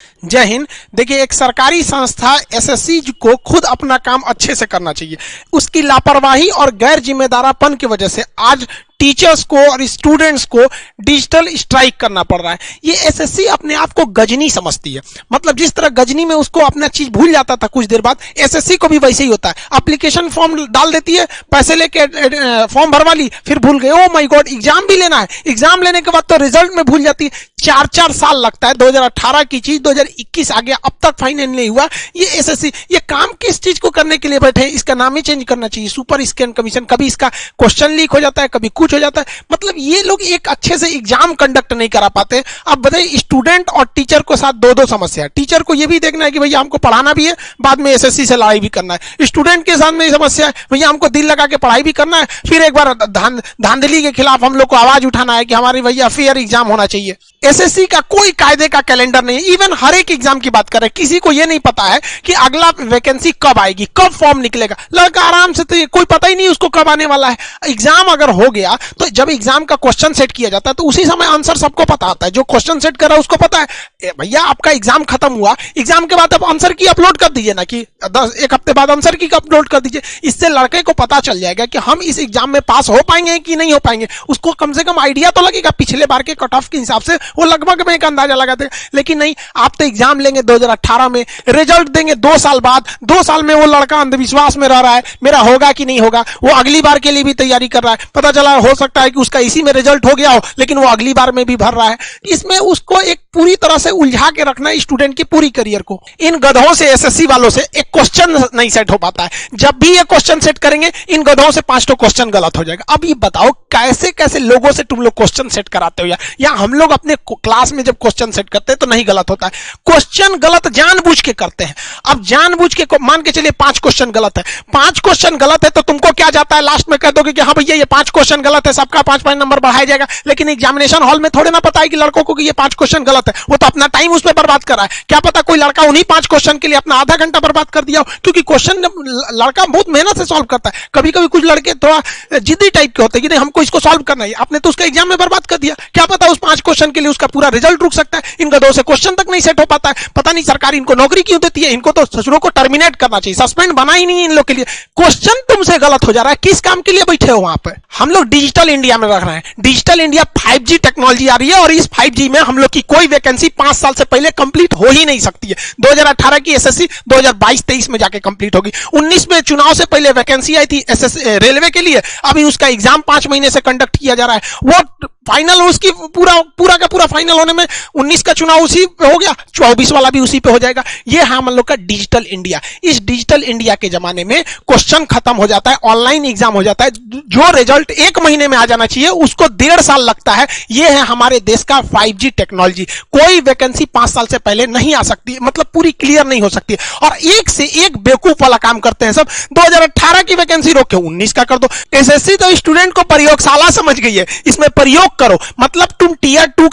जय हिंद। देखिए, एक सरकारी संस्था एसएससी को खुद अपना काम अच्छे से करना चाहिए। उसकी लापरवाही और गैर जिम्मेदारापन की वजह से आज टीचर्स को और स्टूडेंट्स को डिजिटल स्ट्राइक करना पड़ रहा है। ये एसएससी अपने आप को गजनी समझती है। मतलब जिस तरह गजनी में उसको अपना चीज भूल जाता था, कुछ देर बाद एसएससी को भी वैसे ही होता है। एप्लीकेशन फॉर्म डाल देती है, पैसे लेके फॉर्म भरवा ली, फिर भूल गए, ओ माय गॉड एग्जाम भी लेना है। एग्जाम लेने के बाद तो रिजल्ट में भूल जाती है। 4-4 साल लगता है। 2018 की चीज 2021 आ गया, अब तक फाइनल नहीं हुआ। ये एसएससी ये काम किस चीज को करने के लिए बैठे हैं? इसका नाम ही चेंज करना चाहिए, सुपर स्कैन कमीशन। कभी इसका क्वेश्चन लीक हो जाता है, कभी कुछ हो जाता है। मतलब ये लोग एक अच्छे से एग्जाम कंडक्ट नहीं करा पाते। अब बताइए, स्टूडेंट और टीचर को साथ दो समस्या है। टीचर को ये भी देखना है कि भैया हमको पढ़ाना भी है, बाद में एसएससी से लड़ाई भी करना है। स्टूडेंट के साथ में समस्या है, भैया हमको दिल लगा के पढ़ाई भी करना है, फिर एक बार धांधली के खिलाफ हम लोग को आवाज उठाना है कि हमारी भैया फेयर एग्जाम होना चाहिए। एसएससी का कोई कायदे का कैलेंडर नहीं है। इवन हर एक एग्जाम की बात करें, किसी को यह नहीं पता है कि अगला वैकेंसी कब आएगी, कब फॉर्म निकलेगा। लड़का आराम से, तो ये कोई पता ही नहीं उसको कब आने वाला है। एग्जाम अगर हो गया तो जब एग्जाम का क्वेश्चन सेट किया जाता है तो उसी समय आंसर सबको पता आता है। जो क्वेश्चन सेट कर रहा है उसको पता है भैया आपका एग्जाम खत्म हुआ, एग्जाम के बाद आप आंसर की अपलोड कर दीजिए ना, कि 1 हफ्ते बाद आंसर की अपलोड कर दीजिए। इससे लड़के को पता चल जाएगा कि हम इस एग्जाम में पास हो पाएंगे कि नहीं हो पाएंगे। उसको कम से कम आइडिया तो लगेगा, पिछले बार के कट ऑफ के हिसाब से वो लगभग में एक अंदाजा लगाते हैं। लेकिन नहीं, आप तो एग्जाम लेंगे 2018 में, रिजल्ट देंगे 2 साल बाद। 2 साल में वो लड़का अंधविश्वास में रह रहा है, मेरा होगा कि नहीं होगा। वो अगली बार के लिए भी तैयारी कर रहा है। पता चला हो सकता है कि उसका इसी में रिजल्ट हो गया हो, लेकिन वो अगली बार में भी भर रहा है। इसमें उसको एक पूरी तरह से उलझा के रखना है स्टूडेंट की पूरी करियर को। इन गधों से, एसएससी वालों से एक क्वेश्चन नहीं सेट हो पाता है। जब भी ये क्वेश्चन सेट करेंगे, इन गधों से 5 क्वेश्चन गलत हो जाएगा। अब ये बताओ कैसे कैसे लोगों से तुम लोग क्वेश्चन सेट कराते हो? या हम लोग अपने क्लास में जब क्वेश्चन सेट करते हैं तो नहीं गलत होता है। क्वेश्चन गलत जानबूझ के करते हैं। अब जानबूझ के मान के चलिए 5 क्वेश्चन गलत है, 5 क्वेश्चन गलत है तो तुमको क्या जाता है, लास्ट में कह दोगे कि हाँ भैया ये 5 क्वेश्चन गलत है, सबका 5-5 नंबर बढ़ाया जाएगा। लेकिन एग्जामिनेशन हॉल में थोड़े ना पता है कि लड़कों को कि ये 5 क्वेश्चन गलत है। वो तो अपना टाइम उसमें बर्बाद कर रहा है। क्या पता कोई लड़का उन्हीं 5 क्वेश्चन के लिए अपना आधा घंटा बर्बाद कर दिया हो, क्योंकि क्वेश्चन लड़का बहुत मेहनत से सॉल्व करता है। कभी कभी कुछ लड़के थोड़ा जिद्दी टाइप के होते हैं कि नहीं हमको इसको सॉल्व करना है, आपने तो उसका एग्जाम में बर्बाद कर दिया। क्या पता उस 5 क्वेश्चन के लिए उसका पूरा रिजल्ट रुक सकता है। इन गधों से क्वेश्चन तक नहीं सेट हो पाता है। पता नहीं सरकार इनको नौकरी क्यों देती है। इनको तो ससुरों को टर्मिनेट करना चाहिए, सस्पेंड बना ही नहीं इन लोग के लिए। क्वेश्चन तुमसे गलत हो जा रहा है, किस काम के लिए बैठे हो वहां पे? हम लोग डिजिटल इंडिया में रह रहे हैं। डिजिटल इंडिया 5G टेक्नोलॉजी आ रही है और इस 5G में हम लोग की कोई वैकेंसी 5 साल से पहले कंप्लीट हो ही नहीं सकती है। 2018 की एसएससी 2022-23 में जाके कंप्लीट होगी। 19 में चुनाव से पहले वैकेंसी आई थी रेलवे के लिए, अभी उसका एग्जाम 5 महीने से कंडक्ट किया जा रहा है। वो फाइनल उसकी पूरा का पूरा फाइनल होने में 19 का चुनाव उसी पे हो गया, 24 वाला भी उसी पे हो जाएगा। ये है हम लोग का डिजिटल इंडिया। इस डिजिटल इंडिया के जमाने में क्वेश्चन खत्म हो जाता है, ऑनलाइन एग्जाम हो जाता है। जो रिजल्ट 1 महीने में आ जाना चाहिए उसको 1.5 साल लगता है। ये है हमारे देश का 5G टेक्नोलॉजी। कोई वैकेंसी 5 साल से पहले नहीं आ सकती, मतलब पूरी क्लियर नहीं हो सकती। और एक से एक बेवकूफ वाला काम करते हैं सब। 2018 की वैकेंसी रोक के 19 का कर दो। एसएससी तो स्टूडेंट को प्रयोगशाला समझ गई है, इसमें प्रयोग करो। मतलब तुम टियर 2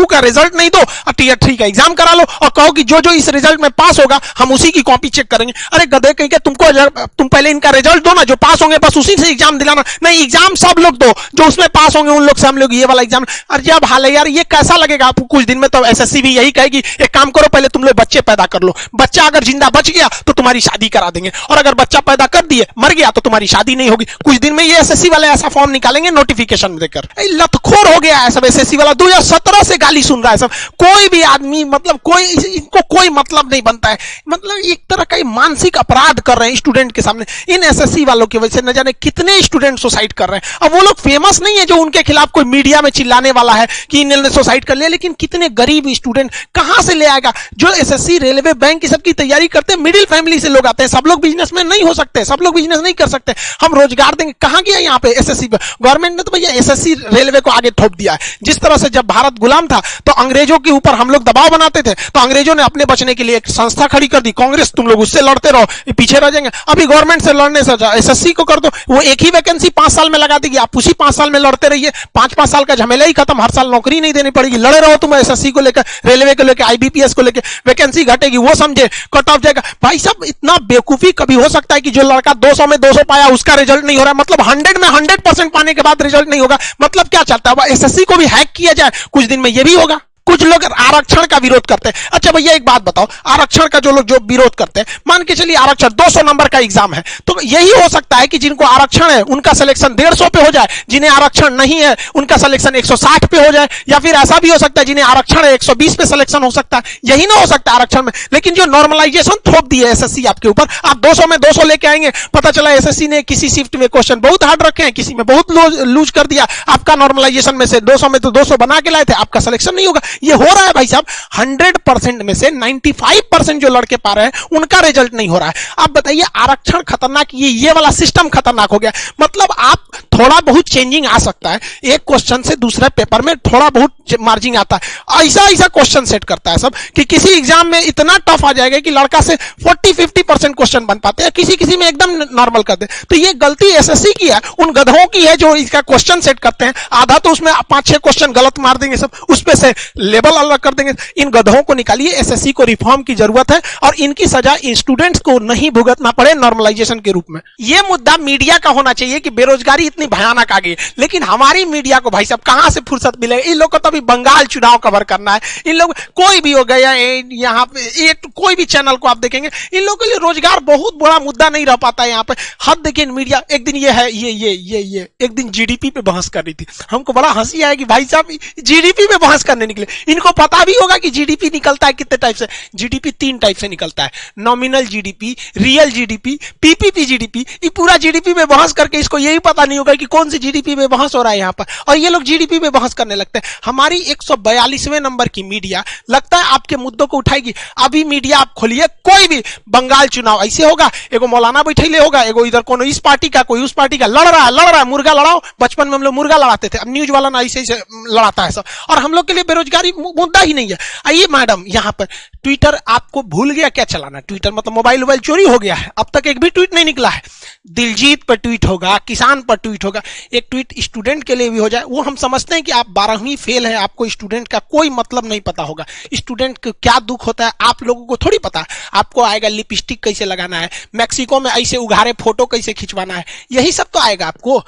का रिजल्ट नहीं दो और टियर 3 का एग्जाम करा लो और कहो कि जो जो इस रिजल्ट में पास होगा हम उसी की कॉपी चेक करेंगे। अरे गधे कहीं के, तुम पहले इनका रिजल्ट दो ना, जो पास होंगे बस उसी से एग्जाम दिलाना। नहीं, एग्जाम सब लोग दो, जो उसमें पास होंगे उन लोग से हम लोग ये वाला एग्जाम। अरे जब हाल है यार, ये कैसा लगेगा आपको? कुछ दिन में तो एसएससी भी यही कहेगी, एक काम करो पहले तुम लोग बच्चे पैदा कर लो। बच्चा अगर जिंदा बच गया तो तुम्हारी शादी करा देंगे, और अगर बच्चा पैदा कर दिए मर गया तो तुम्हारी शादी नहीं होगी। कुछ दिन में ये एसएससी वाले ऐसा फॉर्म निकालेंगे नोटिफिकेशन देकर। लतखोर हो गया है सब एसएससी वाला। 2017 से गाली सुन रहा है सब। कोई भी आदमी, मतलब इनको कोई मतलब नहीं बनता है। मतलब एक तरह का मानसिक अपराध कर रहे हैं स्टूडेंट के सामने। इन एसएससी वालों की वजह से न जाने कितने स्टूडेंट सुसाइड कर रहे हैं। अब वो लोग फेमस नहीं है जो उनके खिलाफ कोई मीडिया में चिल्लाने वाला है कि इन्होंने सुसाइड कर लिया, लेकिन कितने गरीब स्टूडेंट कहां से ले आएगा? जो एसएससी, रेलवे, बैंक की सबकी तैयारी करते हैं, मिडिल फैमिली से लोग आते हैं। सब लोग बिजनेसमैन नहीं हो सकते, सब लोग बिजनेस नहीं कर सकते। हम रोजगार देंगे, कहां गया यहाँ पे एसएससी? गवर्नमेंट ने तो भैया एसएससी रेलवे को आगे थोप दिया है। जिस तरह से जब भारत गुलाम था तो अंग्रेजों के ऊपर हम लोग दबाव बनाते थे, तो अंग्रेजों ने अपने बचने के लिए एक संस्था खड़ी कर दी, कांग्रेस। तुम लोग उससे लड़ते रहो, पीछे रह जाएंगे। अभी गवर्नमेंट से लड़ने से एसएससी को कर दो, वो एक ही वैकेंसी 5 साल में लगा देगी। आप उसी 5 साल में लड़ते रहिए, 5-5 साल का झमेला ही खत्म। हर साल नौकरी नहीं देनी पड़ेगी, लड़े रहो तुम एसएससी को लेकर, रेलवे को लेकर, आईबीपीएस को लेकर। वैकेंसी घटेगी, वो समझे, कट ऑफ जाएगा। भाई साहब, इतना बेवकूफी कभी हो सकता है कि जो लड़का 200 में 200 पाया उसका रिजल्ट नहीं हो रहा? मतलब 100 में 100% पाने के बाद रिजल्ट नहीं होगा? मतलब क्या चाहता है? एसएससी को भी हैक किया जाए, कुछ दिन में ये भी होगा। कुछ लोग आरक्षण का विरोध करते हैं। अच्छा भैया एक बात बताओ, आरक्षण का जो लोग जो विरोध करते हैं, मान के चलिए आरक्षण 200 नंबर का एग्जाम है, तो यही हो सकता है कि जिनको आरक्षण है उनका सिलेक्शन 150 पे हो जाए, जिन्हें आरक्षण नहीं है उनका सिलेक्शन 160 पे हो जाए, या फिर ऐसा भी हो सकता है जिन्हें आरक्षण है 120 पे सिलेक्शन हो सकता है। यही ना हो सकता है आरक्षण में। लेकिन जो नॉर्मलाइजेशन थोप दी है एसएससी आपके ऊपर, आप 200 में 200 लेके आएंगे, पता चला एसएससी ने किसी शिफ्ट में क्वेश्चन बहुत हार्ड रखे हैं, किसी में बहुत लूज कर दिया, आपका नॉर्मलाइजेशन में से 200 में तो 200 बना के लाए थे, आपका सिलेक्शन नहीं होगा। ये हो रहा है भाई साहब, 100% में से 95% जो लड़के पा रहे हैं उनका रिजल्ट नहीं हो रहा है। आप बताइए आरक्षण खतरनाक, ये वाला सिस्टम खतरनाक हो गया। मतलब आप थोड़ा बहुत चेंजिंग आ सकता है, एक क्वेश्चन से दूसरे पेपर में थोड़ा बहुत मार्जिंग आता है, ऐसा क्वेश्चन सेट करता है सब कि किसी एग्जाम में इतना टफ आ जाएगा कि लड़का से 40-50% क्वेश्चन बन पाते हैं, किसी में एकदम नॉर्मल करते हैं। तो ये गलती एसएससी की है, उन गधों की है जो इसका क्वेश्चन सेट करते हैं। आधा तो उसमें 5-6 क्वेश्चन गलत मार देंगे, सब उस पे से लेवल अलग कर देंगे। इन गधों को निकालिए, एसएससी को रिफॉर्म की जरूरत है और इनकी सजा स्टूडेंट्स को नहीं भुगतना पड़े नॉर्मलाइजेशन के रूप में। यह मुद्दा मीडिया का होना चाहिए कि बेरोजगारी इतनी भयानक आ गई, लेकिन हमारी मीडिया को भाई साहब कहां से फुर्सत मिलेगी? इन लोग को तो अभी बंगाल चुनाव कवर करना है। इन लोग कोई भी हो गया यहाँ पे कोई भी चैनल को आप देखेंगे, इन लोगों के लिए रोजगार बहुत बड़ा मुद्दा नहीं रह पाता है यहाँ पे। हद देखिए मीडिया, एक दिन ये है ये एक दिन जीडीपी पे बहस कर रही थी, हमको बड़ा हंसी आया कि भाई साहब जीडीपी पे बहस करने निकले। इनको पता भी होगा कि जीडीपी निकलता है कितने टाइप से। जीडीपी 3 टाइप से निकलता है, nominal GDP, real GDP, PPP GDP. ये पूरा जीडीपी में बहस करके इसको यही पता नहीं होगा कि कौन सी जीडीपी में बहस हो रहा है यहाँ पर, और ये लोग जीडीपी में बहस करने लगते हैं। हमारी 142वें नंबर की मीडिया लगता है आपके मुद्दों को उठाएगी। अभी मीडिया आप खोलिए, कोई भी बंगाल चुनाव ऐसे होगा, एगो मौलाना बैठे होगा, एगो इधर कोनो इस पार्टी का कोई उस पार्टी का लड़ रहा है, मुर्गा लड़ाओ। बचपन में हम लोग मुर्गा लड़ाते थे, अब न्यूज वाला ना ऐसे लड़ाता है सब, और हम लोग के लिए बेरोजगारी मुद्दा ही नहीं है। आइए मैडम, यहाँ पर ट्विटर आपको भूल गया क्या चलाना? ट्विटर मतलब मोबाइल चोरी हो गया है, अब तक एक भी ट्वीट नहीं निकला है। दिलजीत पर ट्वीट होगा, किसान पर ट्वीट होगा, एक ट्वीट स्टूडेंट के लिए भी हो जाए। वो हम समझते हैं कि आप 12वीं फेल है, आपको स्टूडेंट का कोई मतलब नहीं पता होगा, स्टूडेंट को क्या दुख होता है आप लोगों को थोड़ी पता है। आपको आएगा लिपस्टिक कैसे लगाना है, मैक्सिको में ऐसे उघारे फोटो कैसे खिंचवाना है, यही सब तो आएगा आपको।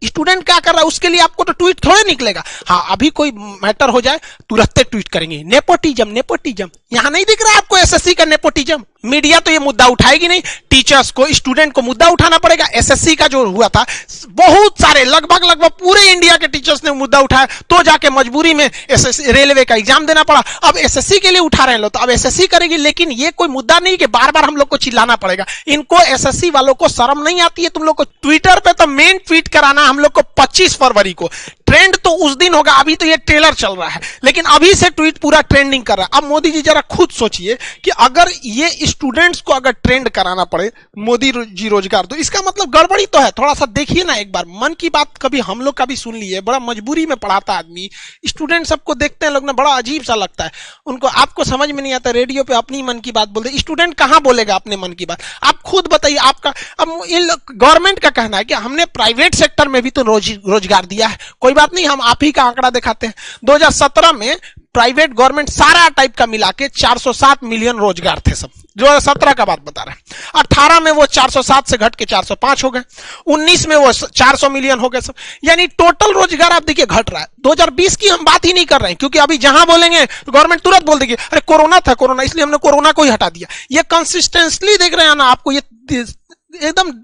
स्टूडेंट क्या कर रहा है उसके लिए आपको तो ट्वीट थोड़े निकलेगा। हाँ, अभी कोई मैटर हो जाए तुरंत ट्वीट करेंगे, नेपोटिज्म। यहां नहीं दिख रहा आपको एसएससी का नेपोटिज्म? मीडिया तो ये मुद्दा उठाएगी नहीं, टीचर्स को, स्टूडेंट को मुद्दा उठाना पड़ेगा। एसएससी का जो हुआ था, बहुत सारे लगभग पूरे इंडिया के टीचर्स ने मुद्दा उठाया, तो जाके मजबूरी में एसएससी रेलवे का एग्जाम देना पड़ा। अब एसएससी के लिए उठा रहे हैं लोग, तो अब एसएससी करेगी। लेकिन ये कोई मुद्दा नहीं कि बार बार हम लोग को चिल्लाना पड़ेगा। इनको एसएससी वालों को शर्म नहीं आती है तुम लोग को? ट्विटर पे तो मेन ट्वीट कराना हम लोग को 25 फरवरी को, ट्रेंड तो उस दिन होगा, अभी तो ये ट्रेलर चल रहा है, लेकिन अभी से ट्वीट पूरा ट्रेंडिंग कर रहा है। अब मोदी जी जरा खुद सोचिए कि अगर ये स्टूडेंट्स को अगर ट्रेंड कराना पड़े मोदी जी रोजगार, तो इसका मतलब गड़बड़ी तो है। थोड़ा सा देखिए ना एक बार, मन की बात कभी हम लोग का भी सुन लिए, बड़ा मजबूरी में पढ़ाता आदमी, स्टूडेंट सबको देखते हैं लोग ना, बड़ा अजीब सा लगता है उनको। आपको समझ में नहीं आता, रेडियो पे अपनी मन की बात बोलते, स्टूडेंट कहां बोलेगा अपने मन की बात? आप खुद बताइए। आपका अब इन गवर्नमेंट का कहना है कि हमने प्राइवेट सेक्टर में भी तो रोजगार दिया है। कोई बात नहीं, हम आप ही का आंकड़ा दिखाते हैं। 2017 में प्राइवेट गवर्नमेंट सारा टाइप का मिला के 407 मिलियन रोजगार थे सब। 2017 का बात बता रहे हैं। 18 में वो 407 से घट के 405 हो गए, 19 में वो 400 मिलियन हो गए सब। यानी टोटल रोजगार आप देखिए घट रहा है। 2020 की हम बात ही नहीं कर रहे हैं, क्योंकि अभी जहां बोलेंगे गवर्नमेंट तुरंत बोल देगी अरे कोरोना था, कोरोना, इसलिए हमने कोरोना को ही हटा दिया। ये कंसिस्टेंटली देख रहे हैं ना आपको, ये एकदम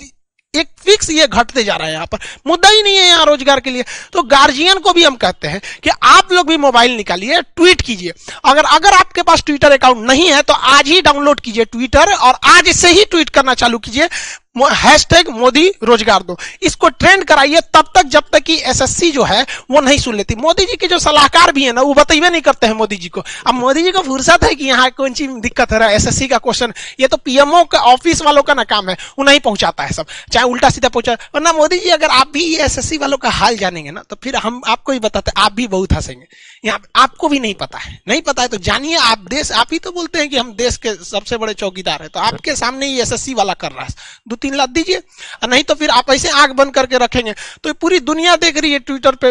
एक फिक्स ये घटते जा रहा है। यहाँ पर मुद्दा ही नहीं है यहाँ रोजगार के लिए। तो गार्जियन को भी हम कहते हैं कि आप लोग भी मोबाइल निकालिए, ट्वीट कीजिए। अगर आपके पास ट्विटर अकाउंट नहीं है तो आज ही डाउनलोड कीजिए ट्विटर, और आज से ही ट्वीट करना चालू कीजिए, हैशटैग मोदी रोजगार दो। इसको ट्रेंड कराइए तब तक जब तक कि एसएससी जो है वो नहीं सुन लेती। मोदी जी के जो सलाहकार भी है ना, वो बताइए नहीं करते हैं मोदी जी को। अब मोदी जी को फुर्सत है कि यहाँ कौन सी दिक्कत है, एसएससी का क्वेश्चन, ये तो पीएमओ का ऑफिस वालों का ना काम है, वो नहीं पहुंचाता है सब, चाहे उल्टा सीधा पहुंचा। वरना मोदी जी अगर आप भी एसएससी वालों का हाल जानेंगे ना, तो फिर हम आपको ही बताते, आप भी बहुत हंसेंगे। यहाँ आपको भी नहीं पता है तो जानिए। आप ही तो बोलते हैं कि हम देश के सबसे बड़े चौकीदार है, तो आपके सामने ही एसएससी वाला कर रहा है। 2-3 लाख दीजिए, नहीं तो फिर आप ऐसे आंख बंद करके रखेंगे तो पूरी दुनिया देख रही है ट्विटर पे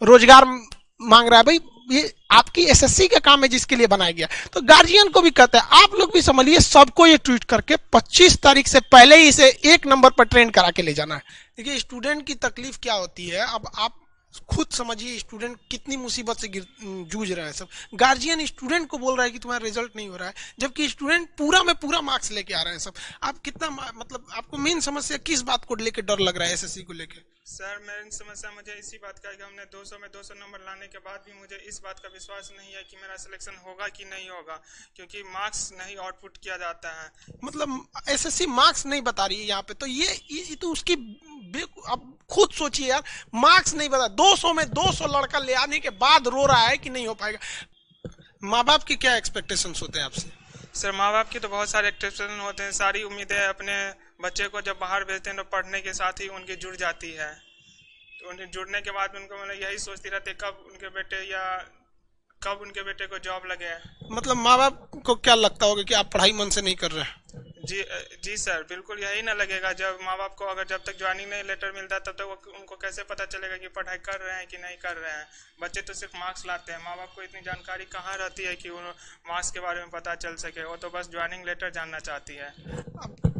रोजगार मांग रहा है। भाई ये आपकी एसएससी का काम है जिसके लिए बनाया गया। तो गार्जियन को भी कहते हैं आप लोग भी समझिए, सबको ये ट्वीट करके 25 तारीख से पहले ही इसे 1 नंबर पर ट्रेंड करा के ले जाना है। देखिए स्टूडेंट की तकलीफ क्या होती है, अब आप खुद समझिए स्टूडेंट कितनी मुसीबत से जूझ रहा है। सब गार्जियन स्टूडेंट को बोल रहा है कि तुम्हारा रिजल्ट नहीं हो रहा है, जबकि स्टूडेंट पूरा में पूरा मार्क्स लेके आ रहे हैं। सब आप कितना मतलब आपको मेन समस्या किस बात को लेकर डर लग रहा है एसएससी को लेकर? सर मेरी समस्या मुझे इसी बात का है कि हमने 200 में 200 नंबर लाने के बाद भी मुझे इस बात का विश्वास नहीं है कि मेरा सिलेक्शन होगा कि नहीं होगा, क्योंकि मार्क्स नहीं आउटपुट किया जाता है। मतलब एसएससी मार्क्स नहीं बता रही है यहाँ पे, तो ये तो उसकी अब खुद सोचिए यार, मार्क्स नहीं बता, 200 में 200 लड़का ले आने के बाद रो रहा है कि नहीं हो पाएगा। माँ बाप की क्या एक्सपेक्टेशंस होते हैं आपसे? सर माँ बाप की तो बहुत सारे एक्सपेक्टेशन होते हैं, सारी उम्मीदें अपने बच्चे को जब बाहर भेजते हैं तो पढ़ने के साथ ही उनकी जुड़ जाती है। तो उनके जुड़ने के बाद उनको मतलब यही सोचती रहती है कब उनके बेटे को जॉब लगे। मतलब माँ बाप को क्या लगता होगा कि आप पढ़ाई मन से नहीं कर रहे हैं? जी सर, बिल्कुल यही ना लगेगा। जब माँ बाप को अगर जब तक ज्वाइनिंग नहीं लेटर मिलता तब तक उनको कैसे पता चलेगा कि पढ़ाई कर रहे हैं कि नहीं कर रहे हैं। बच्चे तो सिर्फ मार्क्स लाते हैं, माँ बाप को इतनी जानकारी कहाँ रहती है कि उन मार्क्स के बारे में पता चल सके। वो तो बस ज्वाइनिंग लेटर जानना चाहती है।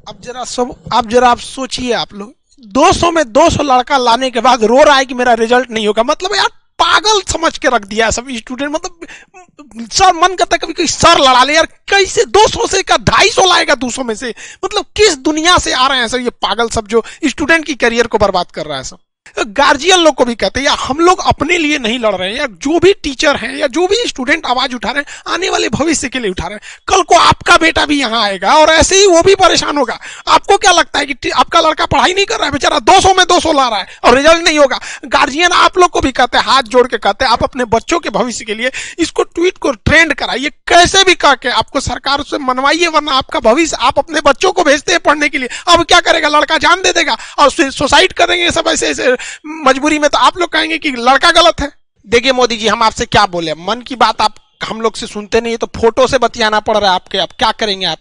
अब जरा आप सोचिए, आप लोग 200 में 200 लड़का लाने के बाद रो रहा है कि मेरा रिजल्ट नहीं होगा। मतलब यार पागल समझ के रख दिया सब स्टूडेंट। मतलब सर मन करता है कभी कोई सर लड़ा ले यार, कैसे 200 से का 250 लाएगा 200 में से? मतलब किस दुनिया से आ रहे हैं सर ये पागल सब जो स्टूडेंट की करियर को बर्बाद कर रहा है सब। गार्जियन लोग को भी कहते हैं यार हम लोग अपने लिए नहीं लड़ रहे हैं यार, जो भी टीचर हैं या जो भी स्टूडेंट आवाज उठा रहे हैं आने वाले भविष्य के लिए उठा रहे हैं। कल को आपका बेटा भी यहाँ आएगा और ऐसे ही वो भी परेशान होगा। आपको क्या लगता है कि आपका लड़का पढ़ाई नहीं कर रहा है, बेचारा 200 में 200 ला रहा है और रिजल्ट नहीं होगा? गार्जियन आप लोग को भी कहते हैं, हाथ जोड़ के कहते हैं आप अपने बच्चों के भविष्य के लिए इसको ट्वीट को ट्रेंड कराइए, कैसे भी करके आपको सरकार से मनवाइए, वरना आपका भविष्य आप अपने बच्चों को भेजते हैं पढ़ने के लिए। अब क्या करेगा, लड़का जान दे देगा और सुसाइड करेंगे सब ऐसे ऐसे मजबूरी में। तो आप लोग कहेंगे कि लड़का गलत है। देखिए मोदी जी, हम आपसे क्या बोले, मन की बात आप हम लोग से सुनते नहीं है तो फोटो से बतियाना पड़ रहा है आपके। अब क्या करेंगे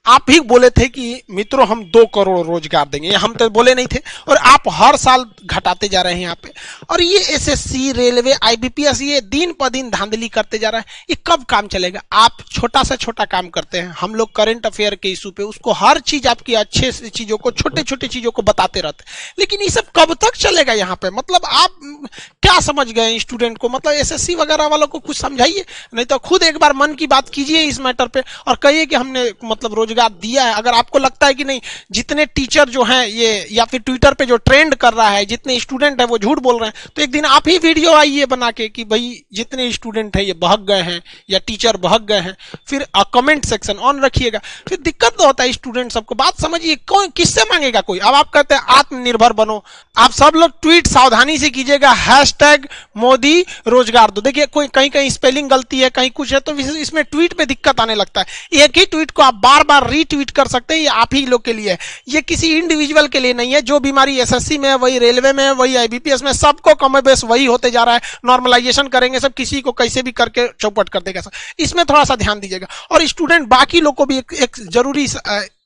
आप ही बोले थे कि मित्रों हम 2 करोड़ रोजगार देंगे, हम तो बोले नहीं थे और आप हर साल घटाते जा रहे हैं यहाँ पे। और ये एसएससी, रेलवे, आईबीपीएस ये दिन पर दिन धांधली करते जा रहा है। ये कब काम चलेगा? आप छोटा से छोटा काम करते हैं, हम लोग करंट अफेयर के इशू पे उसको हर चीज आपकी अच्छे से चीजों को, छोटे छोटे चीजों को बताते रहते हैं, लेकिन ये सब कब तक चलेगा यहाँ पे? मतलब आप क्या समझ गए स्टूडेंट को? मतलब एसएससी वगैरह वालों को कुछ समझाइए, नहीं तो खुद एक बार मन की बात कीजिए इस मैटर पे और कहिए कि हमने मतलब रोजगार दिया है। अगर आपको लगता है कि नहीं, जितने टीचर जो हैं ये या फिर ट्विटर पे जो ट्रेंड कर रहा है, जितने स्टूडेंट है वो झूठ बोल रहे हैं, तो एक दिन आप ही वीडियो आइए बना के कि भाई जितने स्टूडेंट है ये बहक गए हैं या टीचर बहक गए हैं, फिर कमेंट सेक्शन ऑन रखिएगा। फिर दिक्कत तो होता है स्टूडेंट सबको। बात समझिए, कौन किससे मांगेगा कोई? अब आप कहते हैं आत्मनिर्भर बनो, आप सब लोग ट्वीट सावधानी से कीजिएगा, #मोदी रोजगार दो। देखिए कोई कहीं स्पेलिंग गलती है, कहीं कुछ है, तो इसमें ट्वीट में दिक्कत आने लगता है। एक ही ट्वीट को आप बार बार रीट्वीट कर सकते हैं, ये आप ही लोग के लिए है, ये किसी इंडिविजुअल के लिए नहीं है। जो बीमारी एसएससी में है वही रेलवे में है, वही आईबीपीएस में, सबको कम बेस वही होते जा रहा है। नॉर्मलाइजेशन करेंगे सब, किसी को कैसे भी करके चौपट कर देगा सब। इसमें थोड़ा सा ध्यान दीजिएगा। और स्टूडेंट बाकी लोग को भी एक जरूरी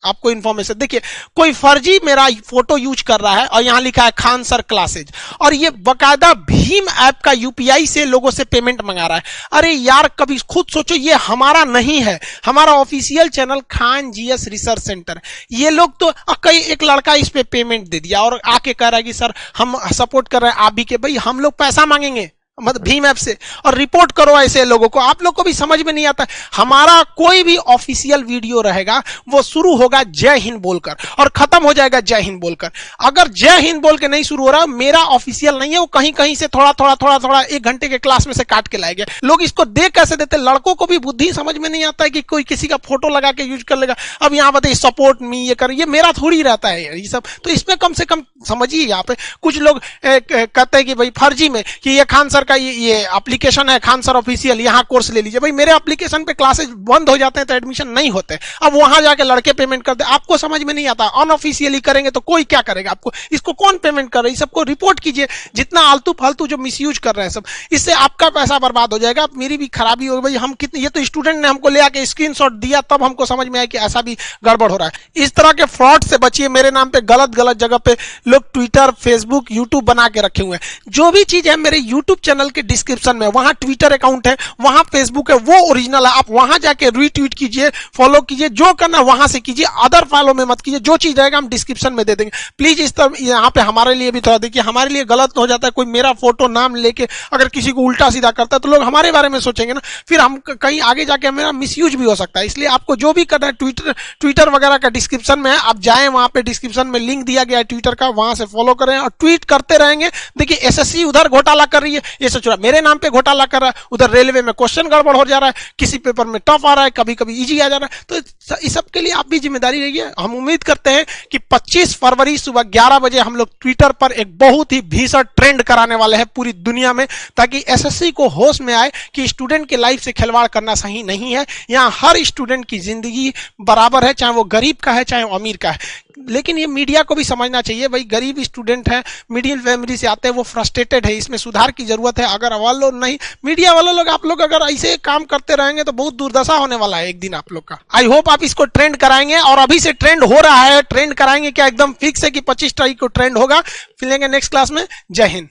आपको इन्फॉर्मेशन, देखिए कोई फर्जी मेरा फोटो यूज कर रहा है और यहां लिखा है खान सर क्लासेज, और ये बकायदा भीम ऐप का यूपीआई से लोगों से पेमेंट मंगा रहा है। अरे यार कभी खुद सोचो, ये हमारा नहीं है, हमारा official channel Khan GS research centre. ये लोग तो कई एक लड़का इस पे पेमेंट दे दिया और आके कह रहा है कि सर हम सपोर्ट कर रहे हैं आप भी के। भाई हम लोग पैसा मांगेंगे मतलब भीम ऐप से और रिपोर्ट करो ऐसे लोगों को? आप लोग को भी समझ में नहीं आता। हमारा कोई भी ऑफिशियल वीडियो रहेगा वो शुरू होगा जय हिंद बोलकर और खत्म हो जाएगा जय हिंद बोलकर। अगर जय हिंद बोल के नहीं शुरू हो रहा, मेरा ऑफिशियल नहीं है, वो कहीं कहीं से थोड़ा थोड़ा 1 घंटे के क्लास में से काट के लाएंगे। लोग इसको देख कैसे देते? लड़कों को भी बुद्धि समझ में नहीं आता है कि कोई किसी का फोटो लगा के यूज कर लेगा। अब यहाँ बताइए सपोर्ट मी ये कर, ये मेरा थोड़ी रहता है ये सब। तो इसमें कम से कम समझिए। यहाँ पे कुछ लोग कहते हैं कि भाई फर्जी में कि ये खान सर का ये एप्लीकेशन है खान सर ऑफिशियल, यहां कोर्स ले लीजिए। भाई मेरे एप्लीकेशन पे क्लासेस बंद हो जाते हैं तो एडमिशन नहीं होते, अब वहां जाके लड़के पेमेंट करते। आपको समझ में नहीं आता, अनऑफिशियली करेंगे तो कोई क्या करेगा आपको? इसको कौन पेमेंट कर रहा है? सबको रिपोर्ट कीजिए, जितना आलतू फालतू जो मिसयूज कर रहे हैं सब, इससे आपका पैसा बर्बाद हो जाएगा, मेरी भी खराबी होगी। भाई हम कितने, ये तो स्टूडेंट ने हमको ले आके स्क्रीनशॉट दिया तब हमको समझ में आया कि ऐसा भी गड़बड़ हो रहा है। इस तरह के फ्रॉड से बचिए। मेरे नाम पे गलत जगह पे लोग ट्विटर, फेसबुक, यूट्यूब बना के रखे हुए हैं। जो भी चीज है मेरे यूट्यूब चैनल चैनल के डिस्क्रिप्शन में, वहां ट्विटर अकाउंट है, वहां फेसबुक है, वो ओरिजिनल है। आप वहां जाके रीट्वीट कीजिए, फॉलो कीजिए, जो करना वहां से कीजिए, अदर फॉलो में मत कीजिए। जो चीज रहेगा हम डिस्क्रिप्शन में दे देंगे। प्लीज इस तरह यहाँ पे हमारे लिए भी थोड़ा देखिए, हमारे लिए गलत हो जाता है, कोई मेरा फोटो नाम लेके अगर किसी को उल्टा सीधा करता है तो लोग हमारे बारे में सोचेंगे ना, फिर हम कहीं आगे जाके मेरा मिसयूज भी हो सकता है। इसलिए आपको जो भी करना है ट्विटर वगैरह का डिस्क्रिप्शन में है, आप जाएं, वहां पे डिस्क्रिप्शन में लिंक दिया गया है ट्विटर का, वहां से फॉलो करें और ट्वीट करते रहेंगे। देखिए एसएससी उधर घोटाला कर रही है, ये सोच रहा मेरे नाम पे घोटाला कर रहा है, उधर रेलवे में क्वेश्चन गड़बड़ हो जा रहा है, किसी पेपर में टफ आ रहा है, कभी कभी इजी आ जा रहा है। तो इस सब के लिए आप भी जिम्मेदारी रहिए। हम उम्मीद करते हैं कि 25 फरवरी सुबह 11 बजे हम लोग ट्विटर पर एक बहुत ही भीषण ट्रेंड कराने वाले हैं पूरी दुनिया में, ताकि एसएससी को होश में आए कि स्टूडेंट के लाइफ से खिलवाड़ करना सही नहीं है। यहाँ हर स्टूडेंट की जिंदगी बराबर है, चाहे वो गरीब का है चाहे वो अमीर का है। लेकिन ये मीडिया को भी समझना चाहिए, भाई गरीब स्टूडेंट है, मिडिल फैमिली से आते हैं, वो फ्रस्ट्रेटेड है, इसमें सुधार की जरूरत है। अगर वालों नहीं, मीडिया वाले लोग, आप लोग अगर ऐसे काम करते रहेंगे तो बहुत दुर्दशा होने वाला है एक दिन आप लोग का। आई होप आप इसको ट्रेंड कराएंगे, और अभी से ट्रेंड हो रहा है। ट्रेंड कराएंगे क्या, एकदम फिक्स है कि 25 तारीख को ट्रेंड होगा। मिलेंगे नेक्स्ट क्लास में। जय हिंद।